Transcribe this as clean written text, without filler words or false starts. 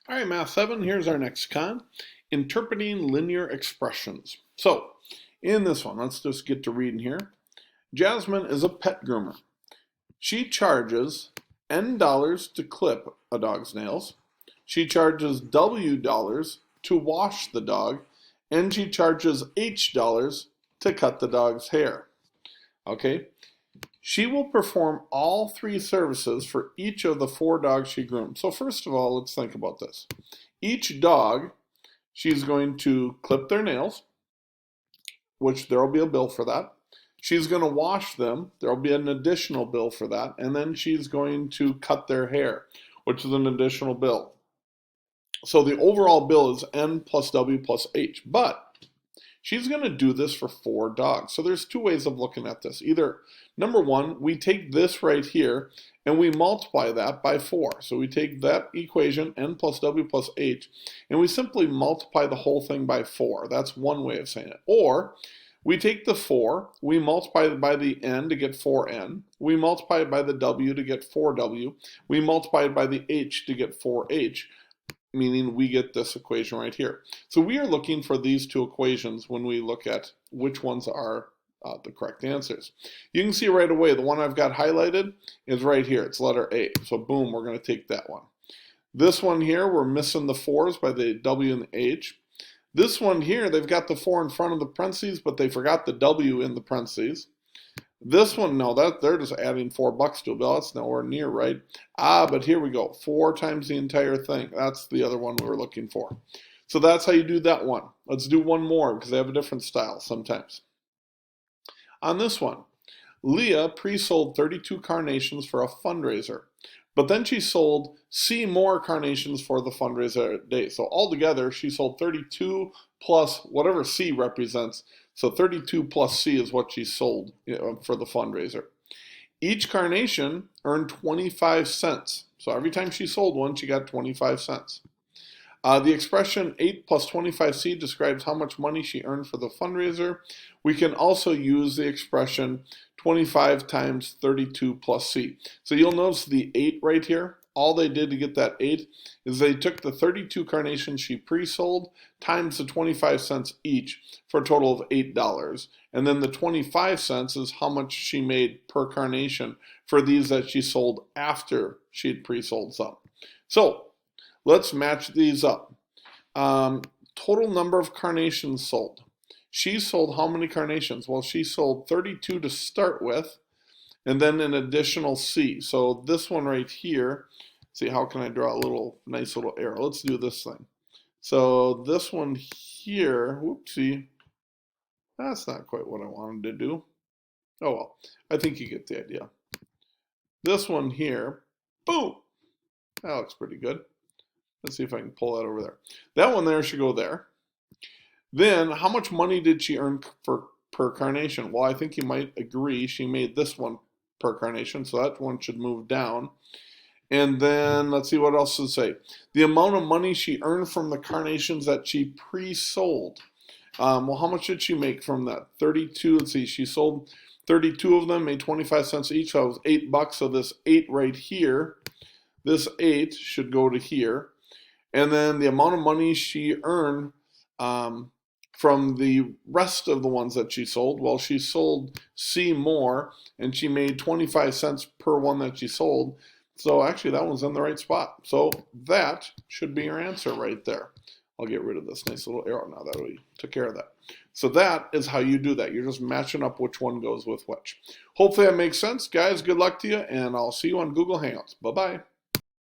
All right, Math 7, here's our next con, interpreting linear expressions. So, in this one, let's just get to reading here. Jasmine is a pet groomer. She charges N dollars to clip a dog's nails. She charges W dollars to wash the dog. And she charges H dollars to cut the dog's hair. Okay? She will perform all three services for each of the 4 dogs she groomed. So first of all, let's think about this. Each dog, she's going to clip their nails, which there will be a bill for that. She's going to wash them. There will be an additional bill for that. And then she's going to cut their hair, which is an additional bill. So the overall bill is N plus W plus H. But she's going to do this for 4 dogs. So there's 2 ways of looking at this. Either, number one, we take this right here and we multiply that by 4. So we take that equation, N plus W plus H, and we simply multiply the whole thing by 4. That's one way of saying it. Or we take the 4, we multiply it by the N to get 4N, we multiply it by the W to get 4W, we multiply it by the H to get 4H. Meaning we get this equation right here. So we are looking for these 2 equations when we look at which ones are the correct answers. You can see right away the one I've got highlighted is right here. It's letter A. So boom, we're going to take that one. This one here, we're missing the 4's by the W and the H. This one here, they've got the 4 in front of the parentheses, but they forgot the W in the parentheses. This one, no, they're just adding $4 to a bill. That's nowhere near right. But here we go. 4 times the entire thing. That's the other one we were looking for. So that's how you do that one. Let's do one more because they have a different style sometimes. On this one, Leah pre-sold 32 carnations for a fundraiser. But then she sold C more carnations for the fundraiser day. So altogether, she sold 32 plus whatever C represents. So 32 plus C is what she sold for the fundraiser. Each carnation earned 25 cents. So every time she sold one, she got 25 cents. The expression 8 plus 25C describes how much money she earned for the fundraiser. We can also use the expression 25 times 32 plus C. So you'll notice the 8 right here. All they did to get that 8 is they took the 32 carnations she pre-sold times the 25 cents each for a total of $8. And then the 25 cents is how much she made per carnation for these that she sold after she had pre-sold some. So let's match these up. Total number of carnations sold. She sold how many carnations? Well, she sold 32 to start with, and then an additional C. So this one right here, see, how can I draw a nice little arrow? Let's do this thing. So this one here, whoopsie, that's not quite what I wanted to do. Oh well, I think you get the idea. This one here, boom, that looks pretty good. Let's see if I can pull that over there. That one there should go there. Then, how much money did she earn per carnation? Well, I think you might agree she made this one per carnation, so that one should move down. And then, let's see what else to say. The amount of money she earned from the carnations that she pre-sold. Well, how much did she make from that? 32, let's see, she sold 32 of them, made 25 cents each, so that was $8. So this 8 right here, this 8 should go to here. And then the amount of money she earned from the rest of the ones that she sold, well, she sold C more, and she made 25 cents per one that she sold. So actually, that one's in the right spot. So that should be your answer right there. I'll get rid of this nice little arrow now that we took care of that. So that is how you do that. You're just matching up which one goes with which. Hopefully that makes sense. Guys, good luck to you, and I'll see you on Google Hangouts. Bye-bye.